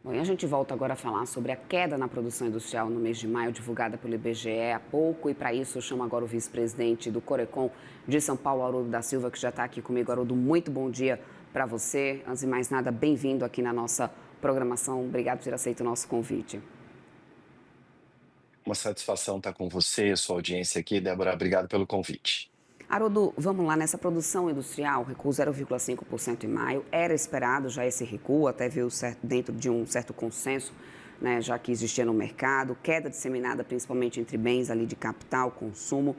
Bom, e a gente volta agora a falar sobre a queda na produção industrial no mês de maio, divulgada pelo IBGE há pouco. E para isso, eu chamo agora o vice-presidente do Corecon de São Paulo, Haroldo da Silva, que já está aqui comigo. Haroldo, muito bom dia para você. Antes de mais nada, bem-vindo aqui na nossa programação. Obrigado por ter aceito o nosso convite. Uma satisfação estar com você, sua audiência aqui, Débora. Obrigado pelo convite. Haroldo, vamos lá, nessa produção industrial, recuo 0,5% em maio, era esperado já esse recuo, até veio dentro de um certo consenso, né, já que existia no mercado, queda disseminada principalmente entre bens ali de capital, consumo,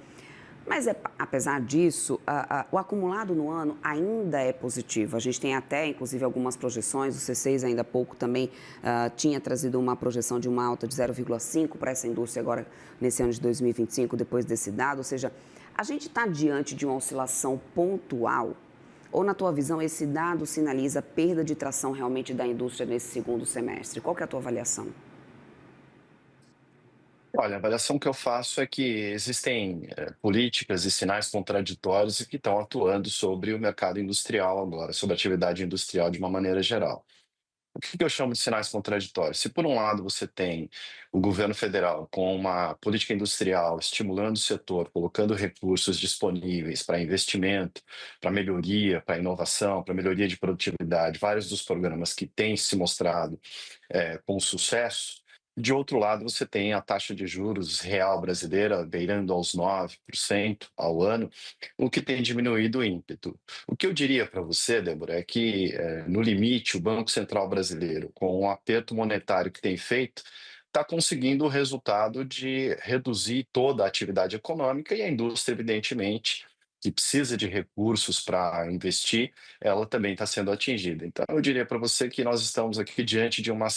mas apesar disso, o acumulado no ano ainda é positivo. A gente tem até, inclusive, algumas projeções, o C6 ainda há pouco também tinha trazido uma projeção de uma alta de 0,5 para essa indústria agora nesse ano de 2025, depois desse dado, ou seja, a gente está diante de uma oscilação pontual ou, na tua visão, esse dado sinaliza perda de tração realmente da indústria nesse segundo semestre? Qual que é a tua avaliação? Olha, a avaliação que eu faço é que existem políticas e sinais contraditórios que estão atuando sobre o mercado industrial agora, sobre a atividade industrial de uma maneira geral. O que eu chamo de sinais contraditórios? Se, por um lado, você tem o governo federal com uma política industrial estimulando o setor, colocando recursos disponíveis para investimento, para melhoria, para inovação, para melhoria de produtividade, vários dos programas que têm se mostrado com sucesso. De outro lado, você tem a taxa de juros real brasileira beirando aos 9% ao ano, o que tem diminuído o ímpeto. O que eu diria para você, Débora, é que, no limite, o Banco Central brasileiro, com o aperto monetário que tem feito, está conseguindo o resultado de reduzir toda a atividade econômica e a indústria, evidentemente, que precisa de recursos para investir, ela também está sendo atingida. Então, eu diria para você que nós estamos aqui diante de uma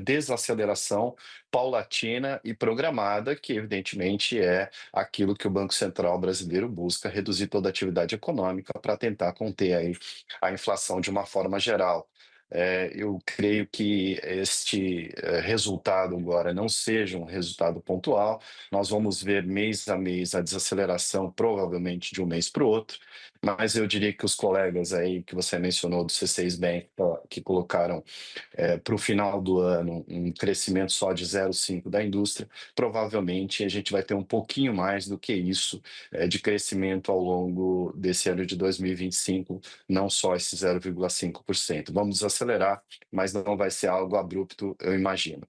desaceleração paulatina e programada, que evidentemente é aquilo que o Banco Central brasileiro busca, reduzir toda a atividade econômica para tentar conter aí a inflação de uma forma geral. Eu creio que este resultado agora não seja um resultado pontual, nós vamos ver mês a mês a desaceleração, provavelmente de um mês para o outro, mas eu diria que os colegas aí que você mencionou do C6 Bank, que colocaram para o final do ano um crescimento só de 0,5 da indústria, provavelmente a gente vai ter um pouquinho mais do que isso de crescimento ao longo desse ano de 2025, não só esse 0,5%. Vamos desacelerar, mas não vai ser algo abrupto, eu imagino.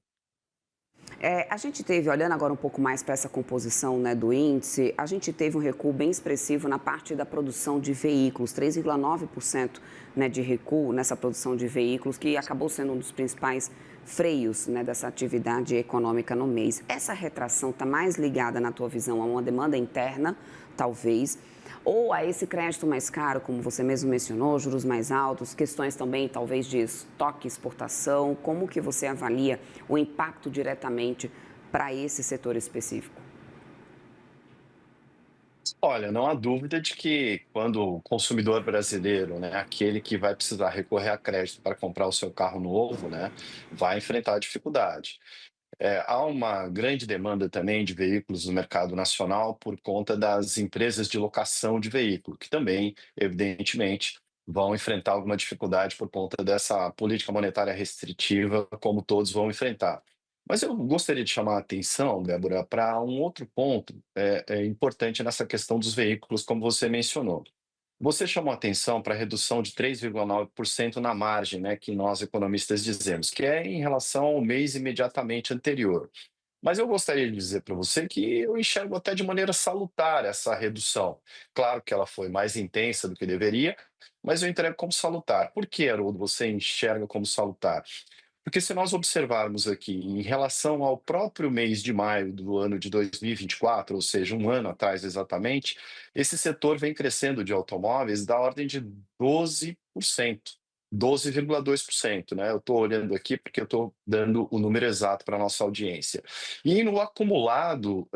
A gente teve, olhando agora um pouco mais para essa composição, né, do índice, a gente teve um recuo bem expressivo na parte da produção de veículos, 3,9%, né, de recuo nessa produção de veículos, que acabou sendo um dos principais freios, né, dessa atividade econômica no mês. Essa retração está mais ligada, na tua visão, a uma demanda interna, talvez, ou a esse crédito mais caro, como você mesmo mencionou, juros mais altos, questões também talvez de estoque, exportação, como que você avalia o impacto diretamente para esse setor específico? Olha, não há dúvida de que quando o consumidor brasileiro, né, aquele que vai precisar recorrer a crédito para comprar o seu carro novo, né, vai enfrentar dificuldade. Há uma grande demanda também de veículos no mercado nacional por conta das empresas de locação de veículo, que também, evidentemente, vão enfrentar alguma dificuldade por conta dessa política monetária restritiva, como todos vão enfrentar. Mas eu gostaria de chamar a atenção, Débora, para um outro ponto importante nessa questão dos veículos, como você mencionou. Você chamou atenção para a redução de 3,9% na margem, né, que nós economistas dizemos, que é em relação ao mês imediatamente anterior. Mas eu gostaria de dizer para você que eu enxergo até de maneira salutar essa redução. Claro que ela foi mais intensa do que deveria, mas eu entrego como salutar. Por que, Haroldo, você enxerga como salutar? Porque se nós observarmos aqui em relação ao próprio mês de maio do ano de 2024, ou seja, um ano atrás exatamente, esse setor vem crescendo de automóveis da ordem de 12%, 12,2%, né? Eu estou olhando aqui porque eu estou dando o número exato para a nossa audiência. E no acumulado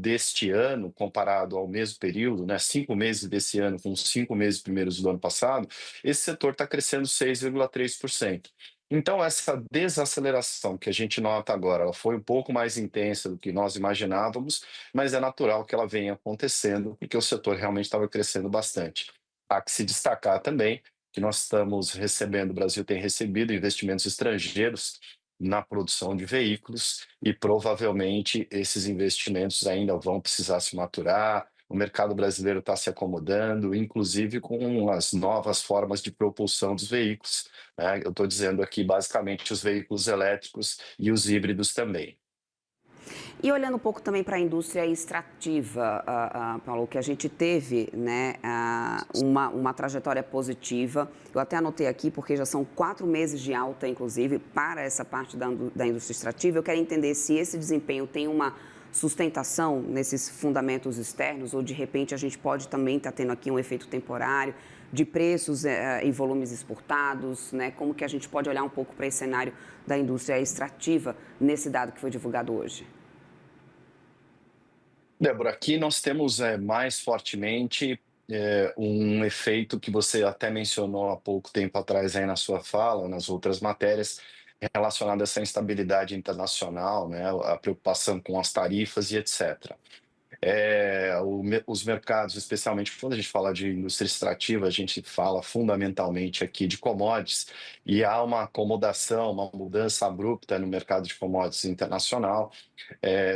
deste ano, comparado ao mesmo período, né, 5 meses desse ano com os 5 meses primeiros do ano passado, esse setor está crescendo 6,3%. Então, essa desaceleração que a gente nota agora, ela foi um pouco mais intensa do que nós imaginávamos, mas é natural que ela venha acontecendo, porque o setor realmente estava crescendo bastante. Há que se destacar também que nós estamos recebendo, o Brasil tem recebido investimentos estrangeiros na produção de veículos e provavelmente esses investimentos ainda vão precisar se maturar. O mercado brasileiro está se acomodando, inclusive com as novas formas de propulsão dos veículos, né? Eu estou dizendo aqui basicamente os veículos elétricos e os híbridos também. E olhando um pouco também para a indústria extrativa, Paulo, que a gente teve, né, uma trajetória positiva. Eu até anotei aqui, porque já são 4 meses de alta, inclusive, para essa parte da indústria extrativa. Eu quero entender se esse desempenho tem uma sustentação nesses fundamentos externos, ou de repente a gente pode também estar tendo aqui um efeito temporário de preços e volumes exportados, né? Como que a gente pode olhar um pouco para esse cenário da indústria extrativa nesse dado que foi divulgado hoje? Débora, aqui nós temos mais fortemente um efeito que você até mencionou há pouco tempo atrás aí na sua fala, nas outras matérias, relacionado a essa instabilidade internacional, né, a preocupação com as tarifas e etc. Os mercados, especialmente quando a gente fala de indústria extrativa, a gente fala fundamentalmente aqui de commodities, e há uma acomodação, uma mudança abrupta no mercado de commodities internacional.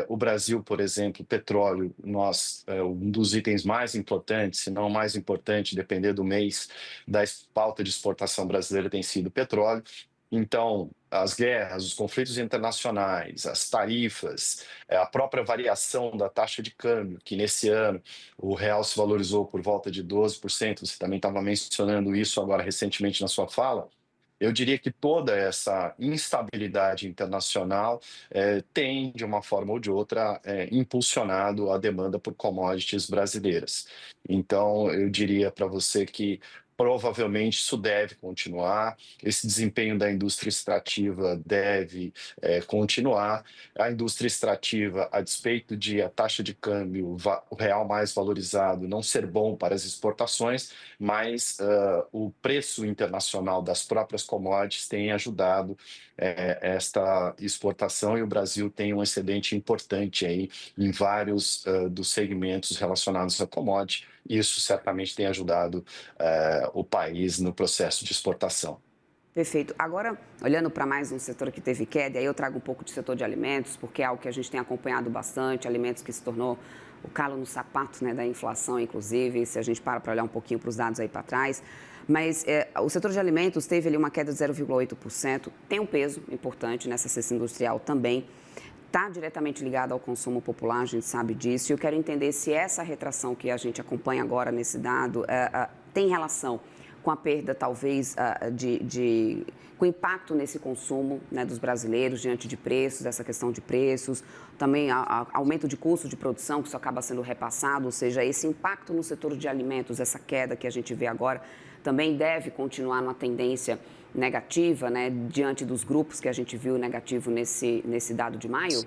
O Brasil, por exemplo, petróleo, um dos itens mais importantes, se não o mais importante, depender do mês, da pauta de exportação brasileira tem sido petróleo. Então, as guerras, os conflitos internacionais, as tarifas, a própria variação da taxa de câmbio, que nesse ano o real se valorizou por volta de 12%, você também estava mencionando isso agora recentemente na sua fala. Eu diria que toda essa instabilidade internacional tem, de uma forma ou de outra, impulsionado a demanda por commodities brasileiras. Então, eu diria para você que provavelmente isso deve continuar, esse desempenho da indústria extrativa deve continuar. A indústria extrativa, a despeito de a taxa de câmbio, o real mais valorizado, não ser bom para as exportações, mas o preço internacional das próprias commodities tem ajudado esta exportação, e o Brasil tem um excedente importante aí em vários dos segmentos relacionados a commodity. Isso certamente tem ajudado o país no processo de exportação. Perfeito. Agora, olhando para mais um setor que teve queda, aí eu trago um pouco do setor de alimentos, porque é algo que a gente tem acompanhado bastante, alimentos que se tornou o calo no sapato, né, da inflação, inclusive, se a gente para olhar um pouquinho para os dados aí para trás. Mas o setor de alimentos teve ali uma queda de 0,8%, tem um peso importante nessa cesta industrial também, está diretamente ligado ao consumo popular, a gente sabe disso, e eu quero entender se essa retração que a gente acompanha agora nesse dado tem relação com a perda, talvez, com impacto nesse consumo, né, dos brasileiros diante de preços, dessa questão de preços, também aumento de custo de produção, que isso acaba sendo repassado, ou seja, esse impacto no setor de alimentos, essa queda que a gente vê agora, também deve continuar numa tendência negativa, né, diante dos grupos que a gente viu negativo nesse dado de maio?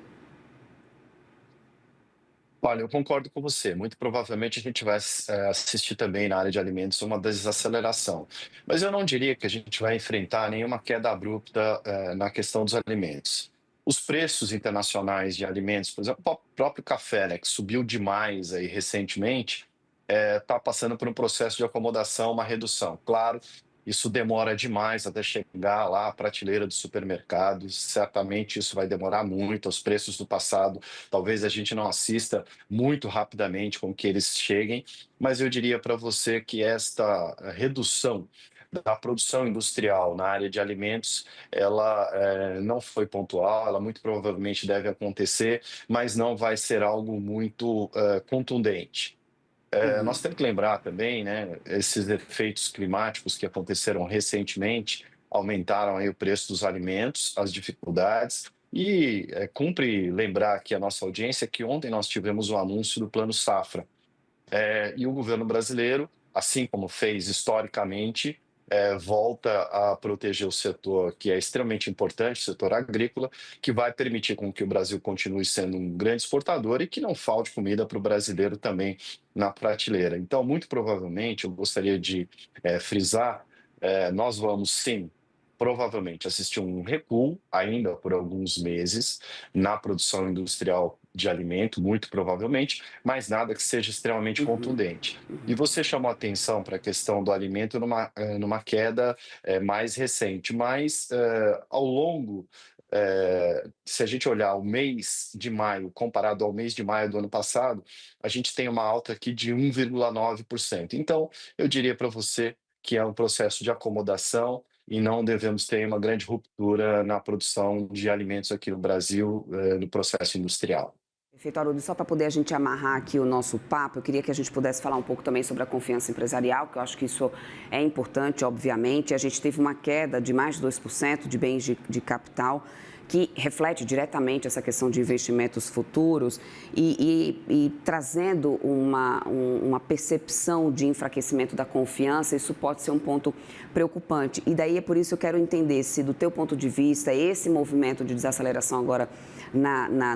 Olha, eu concordo com você. Muito provavelmente a gente vai assistir também na área de alimentos uma desaceleração. Mas eu não diria que a gente vai enfrentar nenhuma queda abrupta na questão dos alimentos. Os preços internacionais de alimentos, por exemplo, o próprio café, né, que subiu demais aí recentemente, está passando por um processo de acomodação, uma redução. Claro, isso demora demais até chegar lá à prateleira do supermercado. Certamente isso vai demorar muito. Os preços do passado, talvez a gente não assista muito rapidamente com que eles cheguem, mas eu diria para você que esta redução da produção industrial na área de alimentos, ela não foi pontual, ela muito provavelmente deve acontecer, mas não vai ser algo muito contundente. Nós temos que lembrar também, né, esses efeitos climáticos que aconteceram recentemente aumentaram aí o preço dos alimentos, as dificuldades, e cumpre lembrar aqui a nossa audiência que ontem nós tivemos o anúncio do Plano Safra. E o governo brasileiro, assim como fez historicamente, volta a proteger o setor que é extremamente importante, o setor agrícola, que vai permitir com que o Brasil continue sendo um grande exportador e que não falte comida para o brasileiro também na prateleira. Então, muito provavelmente, eu gostaria de frisar, nós vamos sim, provavelmente assistir um recuo ainda por alguns meses na produção industrial de alimento, muito provavelmente, mas nada que seja extremamente Uhum, contundente. E uhum. você chamou atenção para a questão do alimento numa queda mais recente, mas ao longo, se a gente olhar o mês de maio comparado ao mês de maio do ano passado, a gente tem uma alta aqui de 1,9%. Então, eu diria para você que é um processo de acomodação e não devemos ter uma grande ruptura na produção de alimentos aqui no Brasil, no processo industrial. Perfeito, Haroldo. Só para poder a gente amarrar aqui o nosso papo, eu queria que a gente pudesse falar um pouco também sobre a confiança empresarial, que eu acho que isso é importante, obviamente. A gente teve uma queda de mais de 2% de bens de capital, que reflete diretamente essa questão de investimentos futuros e trazendo uma percepção de enfraquecimento da confiança, isso pode ser um ponto preocupante. E daí é por isso que eu quero entender se, do teu ponto de vista, esse movimento de desaceleração agora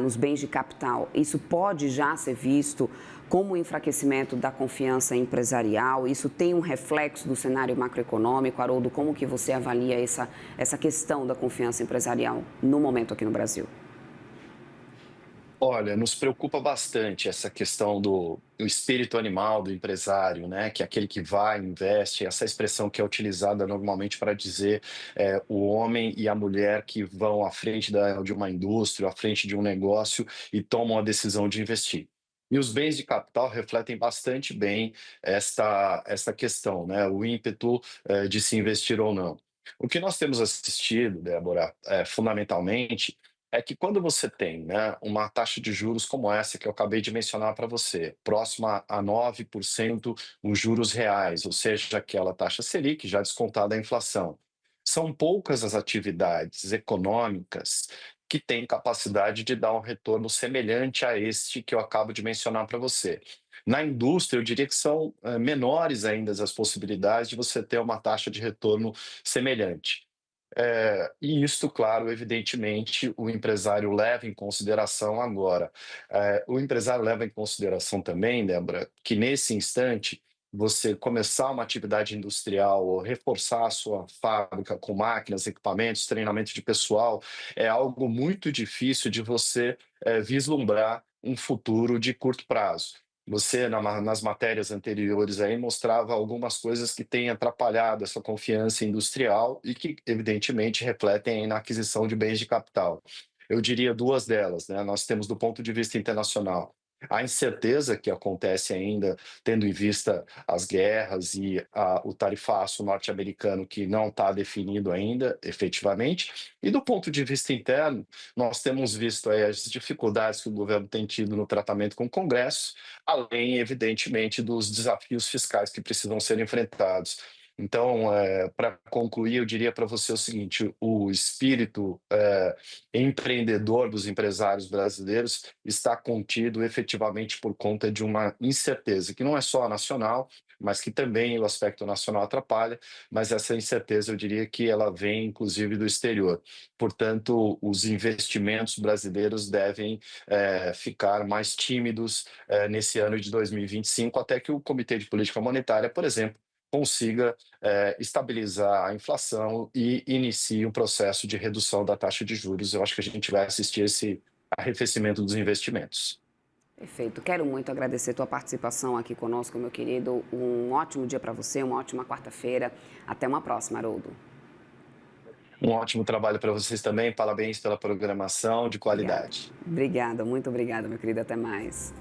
nos bens de capital, isso pode já ser visto como um enfraquecimento da confiança empresarial? Isso tem um reflexo do cenário macroeconômico? Haroldo, como que você avalia essa questão da confiança empresarial no momento aqui no Brasil? Olha, nos preocupa bastante essa questão do espírito animal do empresário, né? Que é aquele que vai, investe, essa expressão que é utilizada normalmente para dizer o homem e a mulher que vão à frente de uma indústria, à frente de um negócio e tomam a decisão de investir. E os bens de capital refletem bastante bem esta questão, né? O ímpeto de se investir ou não. O que nós temos assistido, Débora, fundamentalmente, é que quando você tem, né, uma taxa de juros como essa que eu acabei de mencionar para você, próxima a 9% os juros reais, ou seja, aquela taxa Selic já descontada a inflação. São poucas as atividades econômicas que têm capacidade de dar um retorno semelhante a este que eu acabo de mencionar para você. Na indústria, eu diria que são menores ainda as possibilidades de você ter uma taxa de retorno semelhante. E isso, claro, evidentemente, o empresário leva em consideração agora. O empresário leva em consideração também, Débora, que nesse instante, você começar uma atividade industrial ou reforçar a sua fábrica com máquinas, equipamentos, treinamento de pessoal, é algo muito difícil de você vislumbrar um futuro de curto prazo. Você, nas matérias anteriores aí, mostrava algumas coisas que têm atrapalhado essa confiança industrial e que, evidentemente, refletem aí na aquisição de bens de capital. Eu diria duas delas, né? Nós temos, do ponto de vista internacional, a incerteza que acontece ainda, tendo em vista as guerras e o tarifaço norte-americano que não está definido ainda, efetivamente. E do ponto de vista interno, nós temos visto aí as dificuldades que o governo tem tido no tratamento com o Congresso, além, evidentemente, dos desafios fiscais que precisam ser enfrentados. Então, para concluir, eu diria para você o seguinte: o espírito empreendedor dos empresários brasileiros está contido efetivamente por conta de uma incerteza, que não é só nacional, mas que também o aspecto nacional atrapalha, mas essa incerteza eu diria que ela vem inclusive do exterior. Portanto, os investimentos brasileiros devem ficar mais tímidos nesse ano de 2025, até que o Comitê de Política Monetária, por exemplo, consiga estabilizar a inflação e inicie um processo de redução da taxa de juros. Eu acho que a gente vai assistir esse arrefecimento dos investimentos. Perfeito. Quero muito agradecer tua participação aqui conosco, meu querido. Um ótimo dia para você, uma ótima quarta-feira. Até uma próxima, Haroldo. Um ótimo trabalho para vocês também. Parabéns pela programação de Obrigada. qualidade. Obrigada, muito obrigada, meu querido. Até mais.